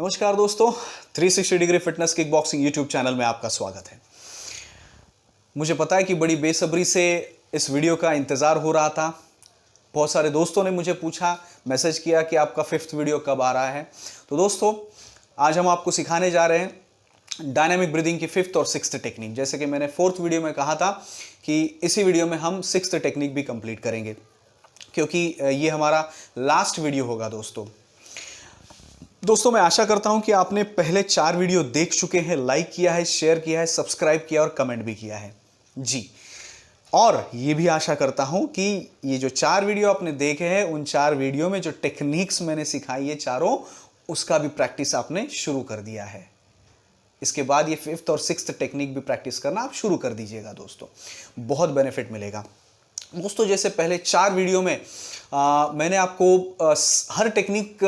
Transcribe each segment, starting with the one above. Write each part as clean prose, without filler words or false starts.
नमस्कार दोस्तों, 360 degree fitness kick boxing YouTube channel में आपका स्वागत है। मुझे पता है कि बड़ी बेसब्री से इस वीडियो का इंतज़ार हो रहा था। बहुत सारे दोस्तों ने मुझे पूछा, मैसेज किया कि आपका 5th वीडियो कब आ रहा है। तो दोस्तों, आज हम आपको सिखाने जा रहे हैं डायनामिक ब्रीदिंग की 5th और 6th टेक्निक। जैसे कि मैंने 4th वीडियो में कहा था कि इसी वीडियो में हम 6th टेक्निक भी कंप्लीट करेंगे, क्योंकि ये हमारा लास्ट वीडियो होगा। दोस्तों मैं आशा करता हूं कि आपने पहले 4 वीडियो देख चुके हैं, लाइक किया है, शेयर किया है, सब्सक्राइब किया और कमेंट भी किया है जी। और ये भी आशा करता हूं कि ये जो 4 वीडियो आपने देखे हैं, उन 4 वीडियो में जो टेक्निक्स मैंने सिखाई है चारों, उसका भी प्रैक्टिस आपने शुरू कर दिया है। इसके बाद ये 5th और 6th टेक्निक भी प्रैक्टिस करना आप शुरू कर दीजिएगा दोस्तों, बहुत बेनिफिट मिलेगा। दोस्तों जैसे पहले 4 वीडियो में मैंने आपको हर टेक्निक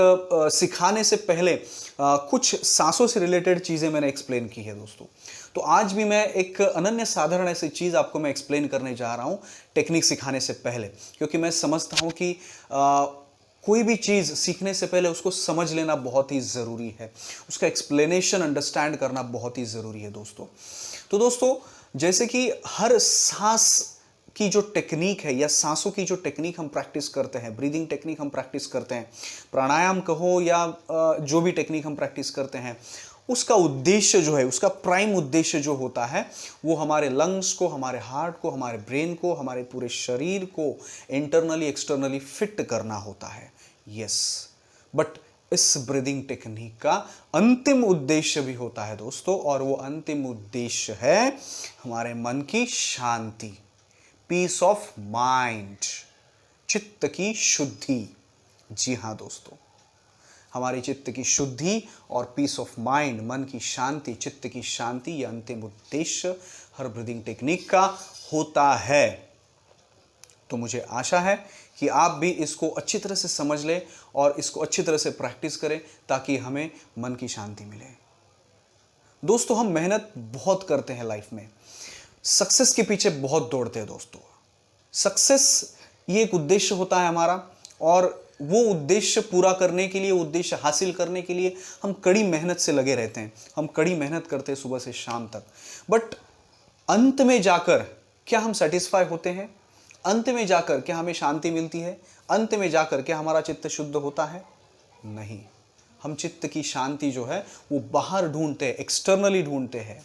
सिखाने से पहले कुछ सांसों से रिलेटेड चीज़ें मैंने एक्सप्लेन की है दोस्तों। तो आज भी मैं एक अनन्य साधारण ऐसी चीज़ आपको मैं एक्सप्लेन करने जा रहा हूँ टेक्निक सिखाने से पहले, क्योंकि मैं समझता हूँ कि कोई भी चीज़ सीखने से पहले उसको समझ लेना बहुत ही ज़रूरी है, उसका एक्सप्लेनेशन अंडरस्टैंड करना बहुत ही ज़रूरी है दोस्तों। तो दोस्तों जैसे कि हर सांस की जो टेक्निक है या सांसों की जो टेक्निक हम प्रैक्टिस करते हैं, ब्रीदिंग टेक्निक हम प्रैक्टिस करते हैं, प्राणायाम कहो या जो भी टेक्निक हम प्रैक्टिस करते हैं, उसका उद्देश्य जो है, उसका प्राइम उद्देश्य जो होता है वो हमारे लंग्स को, हमारे हार्ट को, हमारे ब्रेन को, हमारे पूरे शरीर को इंटरनली एक्सटर्नली फिट करना होता है। यस, बट इस ब्रीदिंग टेक्निक का अंतिम उद्देश्य भी होता है दोस्तों, और वो अंतिम उद्देश्य है हमारे मन की शांति, पीस ऑफ माइंड, चित्त की शुद्धि। जी हाँ दोस्तों, हमारे चित्त की शुद्धि और पीस ऑफ माइंड, मन की शांति, चित्त की शांति, यह अंतिम उद्देश्य हर ब्रीदिंग टेक्निक का होता है। तो मुझे आशा है कि आप भी इसको अच्छी तरह से समझ लें और इसको अच्छी तरह से प्रैक्टिस करें, ताकि हमें मन की शांति मिले। दोस्तों हम मेहनत बहुत करते हैं लाइफ में, सक्सेस के पीछे बहुत दौड़ते हैं दोस्तों। सक्सेस ये एक उद्देश्य होता है हमारा, और वो उद्देश्य पूरा करने के लिए, उद्देश्य हासिल करने के लिए हम कड़ी मेहनत से लगे रहते हैं, हम कड़ी मेहनत करते हैं सुबह से शाम तक। बट अंत में जाकर क्या हम सेटिस्फाई होते हैं? अंत में जाकर क्या हमें शांति मिलती है? अंत में जाकर क्या हमारा चित्त शुद्ध होता है? नहीं। हम चित्त की शांति जो है वो बाहर ढूंढते हैं, एक्सटर्नली ढूंढते हैं।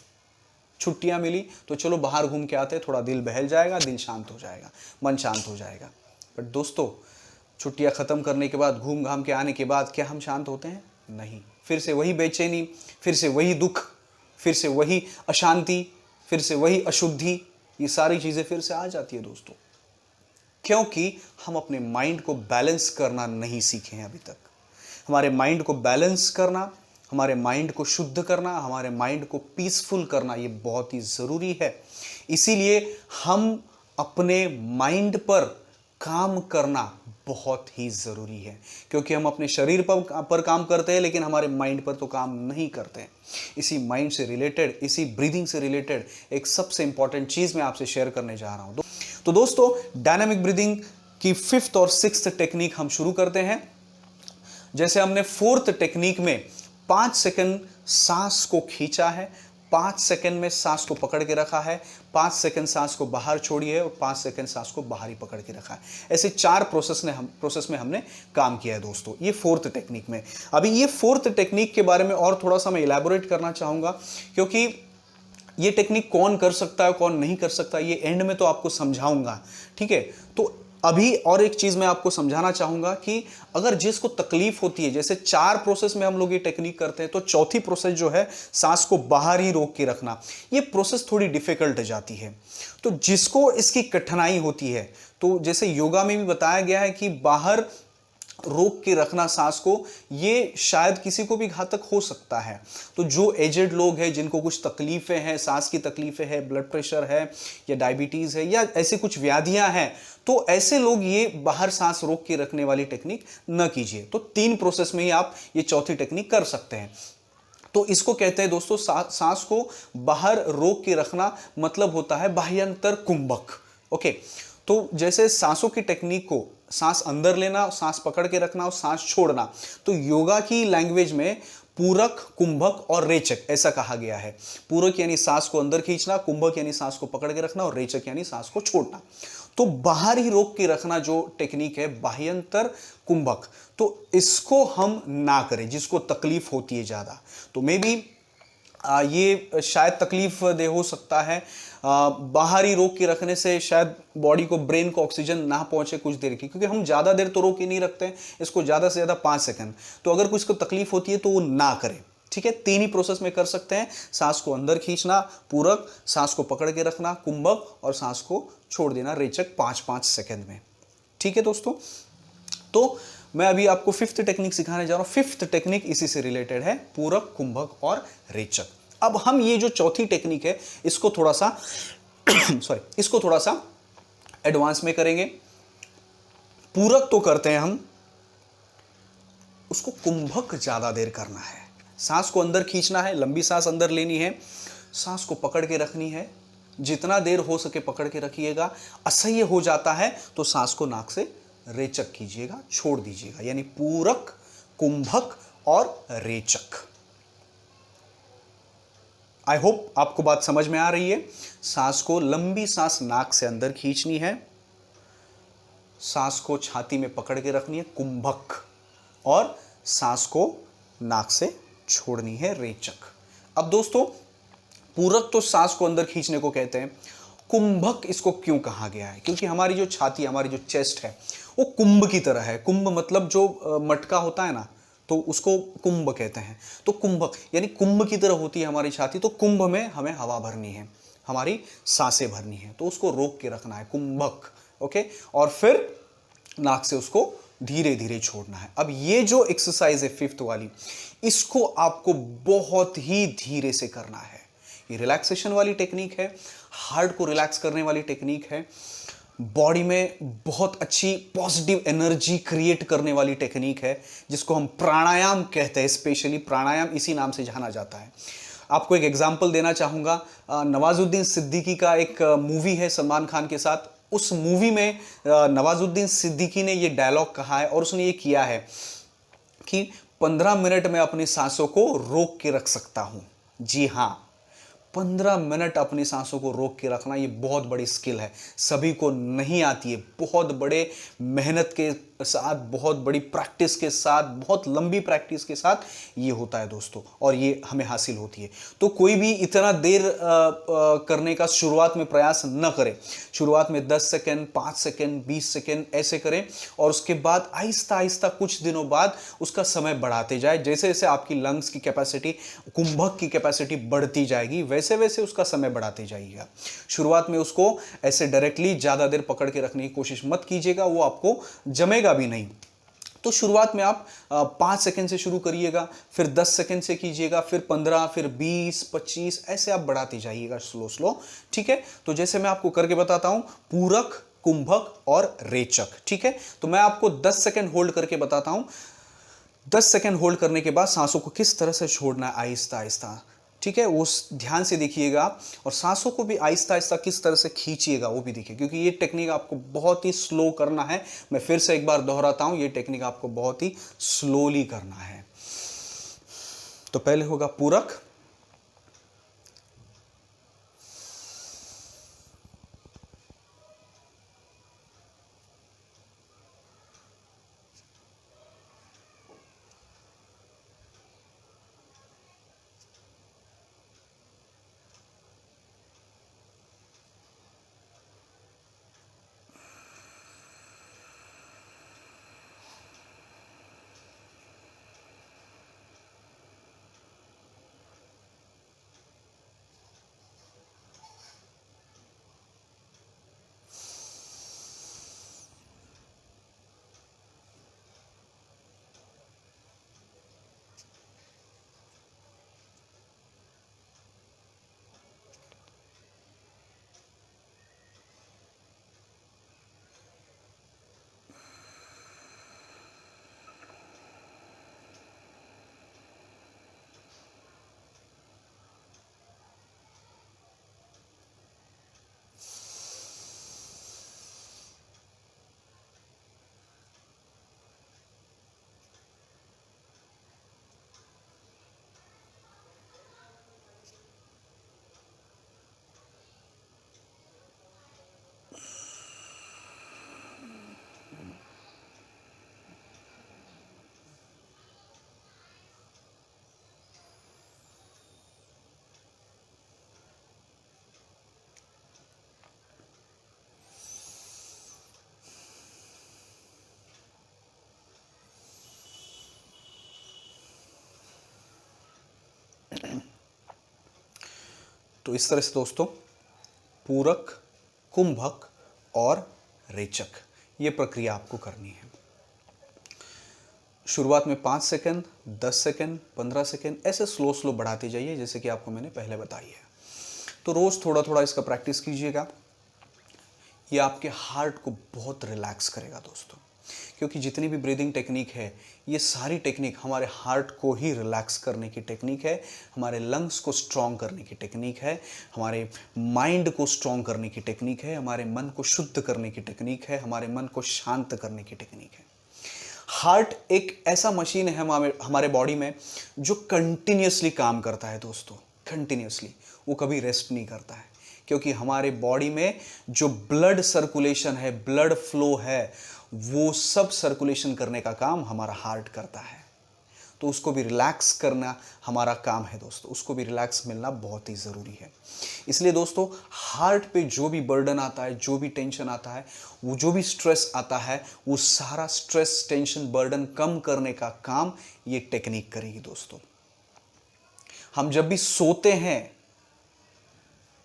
छुट्टियां मिली तो चलो बाहर घूम के आते, थोड़ा दिल बहल जाएगा, दिल शांत हो जाएगा, मन शांत हो जाएगा। बट दोस्तों छुट्टियां खत्म करने के बाद, घूम घाम के आने के बाद क्या हम शांत होते हैं? नहीं। फिर से वही बेचैनी, फिर से वही दुख, फिर से वही अशांति, फिर से वही अशुद्धि, ये सारी चीजें फिर से आ जाती है दोस्तों, क्योंकि हम अपने माइंड को बैलेंस करना नहीं सीखे हैं अभी तक। हमारे माइंड को बैलेंस करना, हमारे माइंड को शुद्ध करना, हमारे माइंड को पीसफुल करना, ये बहुत ही ज़रूरी है। इसीलिए हम अपने माइंड पर काम करना बहुत ही ज़रूरी है, क्योंकि हम अपने शरीर पर काम करते हैं लेकिन हमारे माइंड पर तो काम नहीं करते हैं। इसी माइंड से रिलेटेड, इसी ब्रीदिंग से रिलेटेड एक सबसे इंपॉर्टेंट चीज़ मैं आपसे शेयर करने जा रहा हूँ। तो दोस्तों डायनामिक ब्रीदिंग की 5th और 6th टेक्निक हम शुरू करते हैं। जैसे हमने 4th टेक्निक में 5 सेकंड सांस को खींचा है, 5 सेकंड में सांस को पकड़ के रखा है, 5 सेकंड सांस को बाहर छोड़ी है और 5 सेकंड सांस को बाहर ही पकड़ के रखा है। ऐसे 4 प्रोसेस में हमने काम किया है दोस्तों, ये 4th टेक्निक में। अभी ये 4th टेक्निक के बारे में और थोड़ा सा मैं इलैबोरेट करना चाहूँगा, क्योंकि ये टेक्निक कौन कर सकता है, कौन नहीं कर सकता, ये एंड में तो आपको समझाऊंगा, ठीक है। तो अभी और एक चीज़ मैं आपको समझाना चाहूँगा कि अगर जिसको तकलीफ होती है, जैसे 4 प्रोसेस में हम लोग ये टेक्निक करते हैं, तो चौथी प्रोसेस जो है सांस को बाहर ही रोक के रखना, ये प्रोसेस थोड़ी डिफिकल्ट जाती है। तो जिसको इसकी कठिनाई होती है, तो जैसे योगा में भी बताया गया है कि बाहर रोक के रखना सांस को, ये शायद किसी को भी घातक हो सकता है। तो जो एजेड लोग हैं, जिनको कुछ तकलीफ़ें हैं, सांस की तकलीफ़ें हैं, ब्लड प्रेशर है या डायबिटीज़ है या ऐसे कुछ व्याधियां हैं, तो ऐसे लोग ये बाहर सांस रोक के रखने वाली टेक्निक न कीजिए। तो 3 प्रोसेस में ही आप ये चौथी टेक्निक कर सकते हैं। तो इसको कहते हैं दोस्तों सांस को बाहर रोक के रखना, मतलब होता है बाह्यंतर कुंभक। ओके, तो जैसे सांसों की टेक्निक को सांस अंदर लेना, सांस पकड़ के रखना और सांस छोड़ना, तो योगा की लैंग्वेज में पूरक, कुंभक और रेचक ऐसा कहा गया है। पूरक यानी सांस को अंदर खींचना, कुंभक यानी सांस को पकड़ के रखना और रेचक यानी सांस को छोड़ना। तो बाहर ही रोक के रखना जो टेक्निक है बाह्यंतर कुंभक, तो इसको हम ना करें जिसको तकलीफ होती है ज्यादा। तो मे बी ये शायद तकलीफ दे हो सकता है। बाहर ही रोक के रखने से शायद बॉडी को, ब्रेन को ऑक्सीजन ना पहुंचे कुछ देर की, क्योंकि हम ज़्यादा देर तो रोक के नहीं रखते हैं इसको, ज़्यादा से ज़्यादा 5 सेकंड। तो अगर कुछ को तकलीफ होती है तो वो ना करें, ठीक है। 3 ही प्रोसेस में कर सकते हैं, सांस को अंदर खींचना पूरक, सांस को पकड़ के रखना कुंभक और सांस को छोड़ देना रेचक 5-5 सेकंड में, ठीक है दोस्तों। तो मैं अभी आपको 5th टेक्निक सिखाने जा रहा हूं। 5th टेक्निक इसी से रिलेटेड है, पूरक, कुंभक और रेचक। अब हम ये जो चौथी टेक्निक है इसको थोड़ा सा इसको थोड़ा सा एडवांस में करेंगे। पूरक तो करते हैं हम, उसको कुंभक ज्यादा देर करना है। सांस को अंदर खींचना है, लंबी सांस अंदर लेनी है, सांस को पकड़ के रखनी है, जितना देर हो सके पकड़ के रखिएगा। असह्य हो जाता है तो सांस को नाक से रेचक कीजिएगा, छोड़ दीजिएगा, यानी पूरक, कुंभक और रेचक। आई होप आपको बात समझ में आ रही है। सांस को, लंबी सांस नाक से अंदर खींचनी है, सांस को छाती में पकड़ के रखनी है कुंभक, और सांस को नाक से छोड़नी है रेचक। अब दोस्तों, पूरक तो सांस को अंदर खींचने को कहते हैं, कुंभक इसको क्यों कहा गया है? क्योंकि हमारी जो छाती, हमारी जो चेस्ट है वो कुंभ की तरह है। कुंभ मतलब जो मटका होता है ना, तो उसको कुंभ कहते हैं। तो कुंभक यानी कुंभ की तरह होती है हमारी छाती। तो कुंभ में हमें हवा भरनी है, हमारी सांसें भरनी है, तो उसको रोक के रखना है कुंभक, ओके। और फिर नाक से उसको धीरे धीरे छोड़ना है। अब ये जो एक्सरसाइज है 5th वाली, इसको आपको बहुत ही धीरे से करना है। ये रिलैक्सेशन वाली टेक्निक है, हार्ट को रिलैक्स करने वाली टेक्निक है, बॉडी में बहुत अच्छी पॉजिटिव एनर्जी क्रिएट करने वाली टेक्निक है, जिसको हम प्राणायाम कहते हैं। स्पेशली प्राणायाम इसी नाम से जाना जाता है। आपको एक एग्जांपल देना चाहूँगा। नवाजुद्दीन सिद्दीकी का एक मूवी है सलमान खान के साथ। उस मूवी में नवाजुद्दीन सिद्दीकी ने ये डायलॉग कहा है और उसने ये किया है कि 15 मिनट में अपनी सांसों को रोक के रख सकता हूँ। जी हाँ, 15 मिनट अपनी सांसों को रोक के रखना, ये बहुत बड़ी स्किल है, सभी को नहीं आती है। बहुत बड़े मेहनत के साथ, बहुत बड़ी प्रैक्टिस के साथ, बहुत लंबी प्रैक्टिस के साथ ये होता है दोस्तों, और ये हमें हासिल होती है। तो कोई भी इतना देर करने का शुरुआत में प्रयास न करें। शुरुआत में 10 सेकेंड, 5 सेकेंड, 20 सेकेंड ऐसे करें, और उसके बाद आहिस्ता आहिस्ता कुछ दिनों बाद उसका समय बढ़ाते जाए। जैसे जैसे आपकी लंग्स की कैपेसिटी, कुंभक की कैपेसिटी बढ़ती जाएगी, वैसे वैसे उसका समय बढ़ाते जाइएगा। शुरुआत में उसको ऐसे डायरेक्टली ज़्यादा देर पकड़ के रखने की कोशिश मत कीजिएगा, वो आपको जमेगा भी नहीं। तो शुरुआत में आप 5 सेकंड से शुरू करिएगा, फिर 10 सेकंड से कीजिएगा, फिर 15, फिर 20, 25 ऐसे आप बढ़ाते जाइएगा स्लो स्लो, ठीक है। तो जैसे मैं आपको करके बताता हूं, पूरक, कुंभक और रेचक, ठीक है। तो मैं आपको 10 सेकंड होल्ड करके बताता हूं। 10 सेकंड होल्ड करने के बाद सांसों को किस तरह से छोड़ना है, आहिस्ता आहिस्ता, ठीक है। वो ध्यान से देखिएगा, और सांसों को भी आहिस्ता आहिस्ता किस तरह से खींचिएगा वो भी देखिए, क्योंकि ये टेक्निक आपको बहुत ही स्लो करना है। मैं फिर से एक बार दोहराता हूं, ये टेक्निक आपको बहुत ही स्लोली करना है। तो पहले होगा पूरक, तो इस तरह से दोस्तों पूरक, कुंभक और रेचक, ये प्रक्रिया आपको करनी है। शुरुआत में 5 सेकंड, 10 सेकंड, 15 सेकंड, ऐसे स्लो स्लो बढ़ाते जाइए जैसे कि आपको मैंने पहले बताई है। तो रोज़ थोड़ा थोड़ा इसका प्रैक्टिस कीजिएगा। ये आपके हार्ट को बहुत रिलैक्स करेगा दोस्तों, क्योंकि जितनी भी ब्रीदिंग टेक्निक है ये सारी टेक्निक हमारे हार्ट को ही रिलैक्स करने की टेक्निक है, हमारे लंग्स को स्ट्रॉन्ग करने की टेक्निक है, हमारे माइंड को स्ट्रॉन्ग करने की टेक्निक है, हमारे मन को शुद्ध करने की टेक्निक है, हमारे मन को शांत करने की टेक्निक है। हार्ट एक ऐसा मशीन है हमारे बॉडी में जो कंटिन्यूसली काम करता है दोस्तों, कंटिन्यूसली, वो कभी रेस्ट नहीं करता है, क्योंकि हमारे बॉडी में जो ब्लड सर्कुलेशन है, ब्लड फ्लो है, वो सब सर्कुलेशन करने का काम हमारा हार्ट करता है। तो उसको भी रिलैक्स करना हमारा काम है दोस्तों, उसको भी रिलैक्स मिलना बहुत ही ज़रूरी है। इसलिए दोस्तों हार्ट पे जो भी बर्डन आता है, जो भी टेंशन आता है, वो जो भी स्ट्रेस आता है, वो सारा स्ट्रेस, टेंशन, बर्डन कम करने का काम ये टेक्निक करेगी दोस्तों। हम जब भी सोते हैं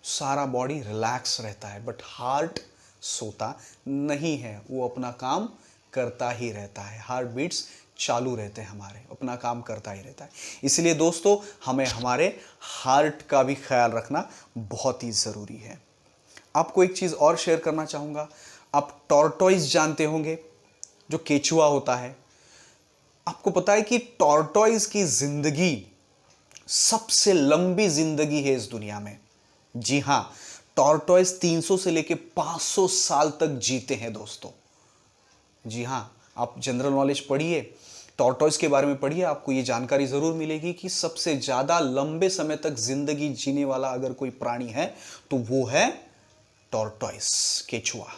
सारा बॉडी रिलैक्स रहता है, बट हार्ट सोता नहीं है, वो अपना काम करता ही रहता है। हार्ट बीट्स चालू रहते हैं हमारे, अपना काम करता ही रहता है। इसलिए दोस्तों हमें हमारे हार्ट का भी ख्याल रखना बहुत ही ज़रूरी है। आपको एक चीज़ और शेयर करना चाहूँगा। आप टॉर्टोइस जानते होंगे, जो केचुआ होता है। आपको पता है कि टॉर्टोइस की ज़िंदगी सबसे लंबी ज़िंदगी है इस दुनिया में। जी हाँ, टॉर्टोइस 300 से लेके 500 साल तक जीते हैं दोस्तों। जी हाँ, आप जनरल नॉलेज पढ़िए, टॉर्टोइस के बारे में पढ़िए, आपको ये जानकारी ज़रूर मिलेगी कि सबसे ज़्यादा लंबे समय तक जिंदगी जीने वाला अगर कोई प्राणी है तो वो है टॉर्टोइस, केचुआ।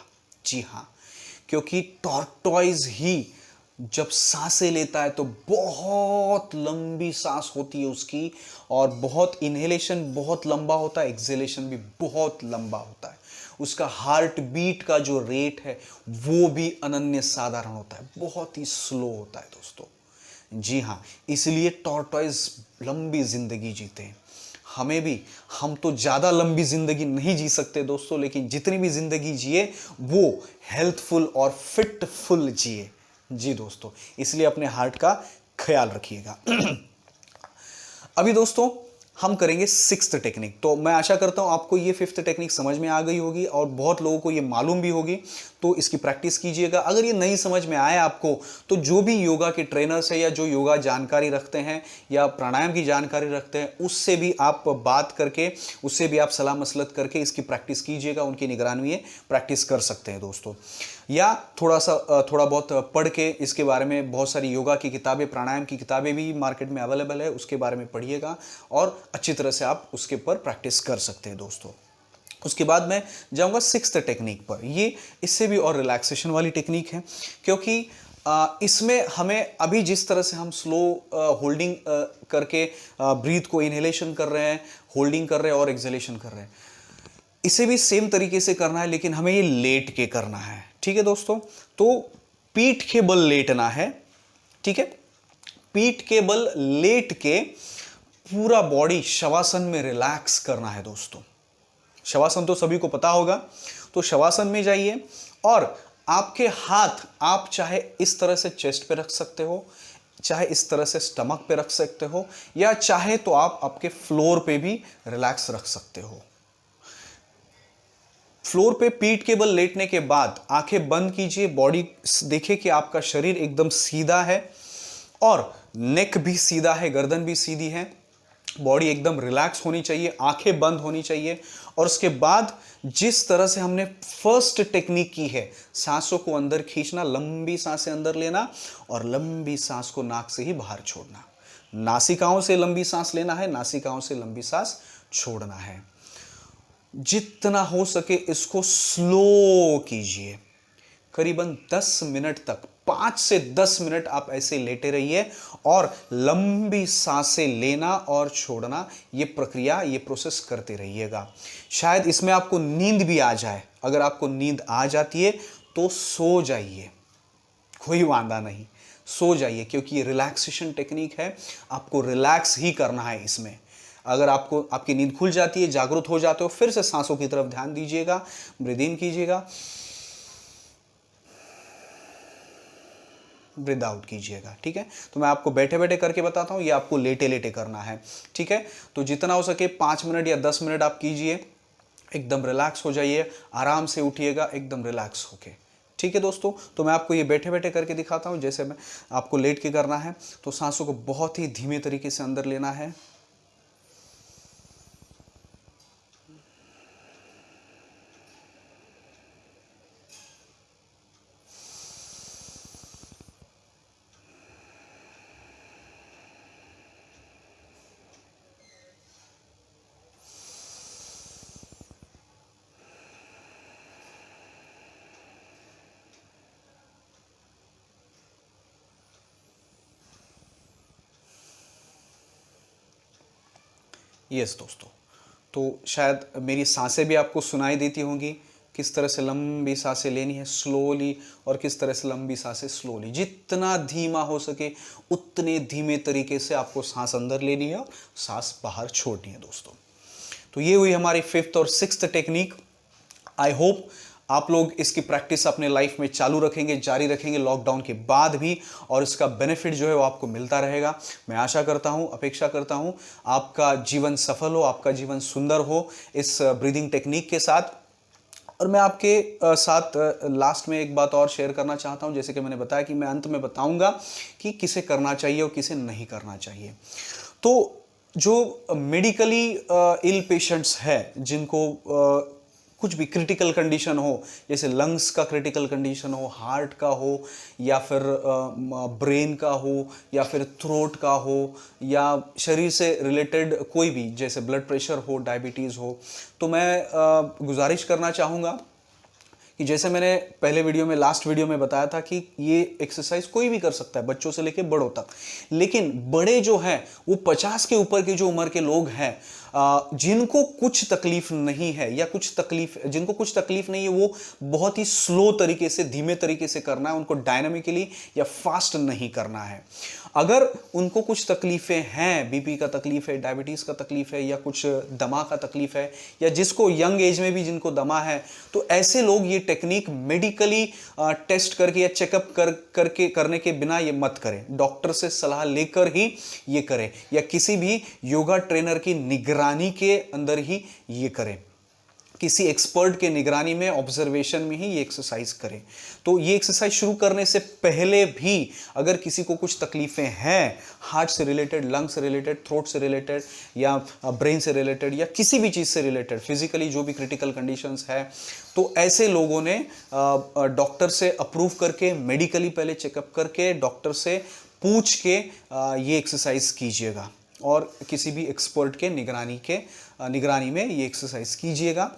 जी हाँ, क्योंकि टॉर्टोइस ही जब सांसें लेता है तो बहुत लंबी सांस होती है उसकी, और बहुत इनहेलेशन बहुत लंबा होता है, एक्सहेलेशन भी बहुत लंबा होता है। उसका हार्ट बीट का जो रेट है वो भी अनन्य साधारण होता है, बहुत ही स्लो होता है दोस्तों। जी हाँ, इसलिए टॉर्टोइस लंबी जिंदगी जीते हैं। हमें भी, हम तो ज़्यादा लंबी ज़िंदगी नहीं जी सकते दोस्तों, लेकिन जितनी भी ज़िंदगी जिए वो हेल्थफुल और फिटफुल जिए। जी दोस्तों, इसलिए अपने हार्ट का ख्याल रखिएगा। अभी दोस्तों हम करेंगे 6th टेक्निक। तो मैं आशा करता हूं आपको ये 5th टेक्निक समझ में आ गई होगी और बहुत लोगों को ये मालूम भी होगी, तो इसकी प्रैक्टिस कीजिएगा। अगर ये नहीं समझ में आए आपको, तो जो भी योगा के ट्रेनर्स है या जो योगा जानकारी रखते हैं या प्राणायाम की जानकारी रखते हैं, उससे भी आप बात करके, उससे भी आप सलाह मसलत करके इसकी प्रैक्टिस कीजिएगा। उनकी निगरानी में प्रैक्टिस कर सकते हैं दोस्तों, या थोड़ा बहुत पढ़ के इसके बारे में, बहुत सारी योगा की किताबें, प्राणायाम की किताबें भी मार्केट में अवेलेबल है, उसके बारे में पढ़िएगा और अच्छी तरह से आप उसके ऊपर प्रैक्टिस कर सकते हैं दोस्तों। उसके बाद मैं जाऊंगा 6th टेक्निक पर। ये इससे भी और रिलैक्सेशन वाली टेक्निक है, क्योंकि इसमें हमें अभी जिस तरह से हम स्लो होल्डिंग करके ब्रीथ को इनहेलेशन कर रहे हैं, होल्डिंग कर रहे हैं और एक्सहेलेशन कर रहे हैं, इसे भी सेम तरीके से करना है, लेकिन हमें ये लेट के करना है। ठीक है दोस्तों, तो पीठ के बल लेटना है। ठीक है, पीठ के बल लेट के पूरा बॉडी शवासन में रिलैक्स करना है दोस्तों। शवासन तो सभी को पता होगा, तो शवासन में जाइए और आपके हाथ आप चाहे इस तरह से चेस्ट पे रख सकते हो, चाहे इस तरह से स्टमक पे रख सकते हो, या चाहे तो आप आपके फ्लोर पे भी रिलैक्स रख सकते हो। फ्लोर पे पीठ के बल लेटने के बाद आंखें बंद कीजिए, बॉडी देखिए कि आपका शरीर एकदम सीधा है और नेक भी सीधा है, गर्दन भी सीधी है, बॉडी एकदम रिलैक्स होनी चाहिए, आंखें बंद होनी चाहिए। और उसके बाद जिस तरह से हमने फर्स्ट टेक्निक की है, सांसों को अंदर खींचना, लंबी सांसें अंदर लेना और लंबी सांस को नाक से ही बाहर छोड़ना। नासिकाओं से लंबी सांस लेना है, नासिकाओं से लंबी सांस छोड़ना है। जितना हो सके इसको स्लो कीजिए, करीबन 10 मिनट तक, 5 से 10 मिनट आप ऐसे लेटे रहिए और लंबी सांसें लेना और छोड़ना, ये प्रक्रिया, ये प्रोसेस करते रहिएगा। शायद इसमें आपको नींद भी आ जाए। अगर आपको नींद आ जाती है तो सो जाइए, कोई वांदा नहीं, सो जाइए, क्योंकि ये रिलैक्सेशन टेक्निक है, आपको रिलैक्स ही करना है इसमें। अगर आपको आपकी नींद खुल जाती है, जागरूक हो जाते हो, फिर से सांसों की तरफ ध्यान दीजिएगा, ब्रीद इन कीजिएगा, ब्रीद आउट कीजिएगा। ठीक है, तो मैं आपको बैठे बैठे करके बताता हूँ, ये आपको लेटे लेटे करना है। ठीक है, तो जितना हो सके 5 मिनट या 10 मिनट आप कीजिए, एकदम रिलैक्स हो जाइए, आराम से उठिएगा एकदम रिलैक्स होके। ठीक है दोस्तों, तो मैं आपको ये बैठे बैठे करके दिखाता हूँ। जैसे मैं आपको लेट के करना है, तो सांसों को बहुत ही धीमे तरीके से अंदर लेना है, यस दोस्तों। तो शायद मेरी सांसें भी आपको सुनाई देती होंगी, किस तरह से लंबी सांसें लेनी है स्लोली और किस तरह से लंबी सांसें स्लोली। जितना धीमा हो सके उतने धीमे तरीके से आपको सांस अंदर लेनी है और सांस बाहर छोड़नी है दोस्तों। तो ये हुई हमारी 5th और 6th टेक्निक। आई होप आप लोग इसकी प्रैक्टिस अपने लाइफ में चालू रखेंगे, जारी रखेंगे लॉकडाउन के बाद भी, और इसका बेनिफिट जो है वो आपको मिलता रहेगा। मैं आशा करता हूँ, अपेक्षा करता हूँ आपका जीवन सफल हो, आपका जीवन सुंदर हो इस ब्रीदिंग टेक्निक के साथ। और मैं आपके साथ लास्ट में एक बात और शेयर करना चाहता हूँ। जैसे कि मैंने बताया कि मैं अंत में बताऊँगा कि किसे करना चाहिए और किसे नहीं करना चाहिए। तो जो मेडिकली इल पेशेंट्स हैं, जिनको कुछ भी क्रिटिकल कंडीशन हो, जैसे लंग्स का क्रिटिकल कंडीशन हो, हार्ट का हो, या फिर ब्रेन का हो, या फिर थ्रोट का हो, या शरीर से रिलेटेड कोई भी, जैसे ब्लड प्रेशर हो, डायबिटीज़ हो, तो मैं गुजारिश करना चाहूँगा कि जैसे मैंने पहले वीडियो में, लास्ट वीडियो में बताया था कि ये एक्सरसाइज कोई भी कर सकता है, बच्चों से लेकर बड़ों तक। लेकिन बड़े जो हैं वो 50 के ऊपर के जो उम्र के लोग हैं, जिनको कुछ तकलीफ नहीं है, या जिनको कुछ तकलीफ नहीं है, वो बहुत ही स्लो तरीके से, धीमे तरीके से करना है, उनको डायनामिकली या फास्ट नहीं करना है। अगर उनको कुछ तकलीफें हैं, बीपी का तकलीफ है, डायबिटीज़ का तकलीफ है, या कुछ दमा का तकलीफ है, या जिसको यंग एज में भी जिनको दमा है, तो ऐसे लोग ये टेक्निक मेडिकली टेस्ट करके या चेकअप करने के बिना ये मत करें। डॉक्टर से सलाह लेकर ही ये करें, या किसी भी योगा ट्रेनर की निगरानी के अंदर ही ये करें, किसी एक्सपर्ट के निगरानी में, ऑब्जर्वेशन में ही ये एक्सरसाइज करें। तो ये एक्सरसाइज शुरू करने से पहले भी अगर किसी को कुछ तकलीफें हैं, हार्ट से रिलेटेड, लंग से रिलेटेड, थ्रोट से रिलेटेड, या ब्रेन से रिलेटेड, या किसी भी चीज़ से रिलेटेड, फिजिकली जो भी क्रिटिकल कंडीशंस है, तो ऐसे लोगों ने डॉक्टर से अप्रूव करके, मेडिकली पहले चेकअप करके, डॉक्टर से पूछ के ये एक्सरसाइज कीजिएगा, और किसी भी एक्सपर्ट के निगरानी में ये एक्सरसाइज कीजिएगा।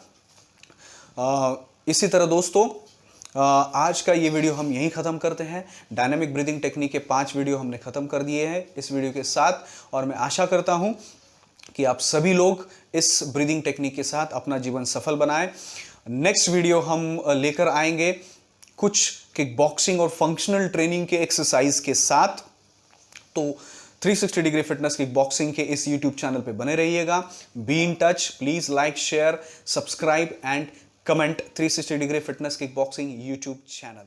इसी तरह दोस्तों, आज का ये वीडियो हम यहीं ख़त्म करते हैं। डायनामिक ब्रीदिंग टेक्निक के 5 वीडियो हमने ख़त्म कर दिए हैं इस वीडियो के साथ, और मैं आशा करता हूं कि आप सभी लोग इस ब्रीदिंग टेक्निक के साथ अपना जीवन सफल बनाएं। नेक्स्ट वीडियो हम लेकर आएंगे कुछ किक बॉक्सिंग और फंक्शनल ट्रेनिंग के एक्सरसाइज के साथ। तो 360 डिग्री फिटनेस किक बॉक्सिंग के इस YouTube चैनल पे बने रहिएगा। Be in touch, please like, share, subscribe and comment 360 degree fitness kick boxing YouTube channel.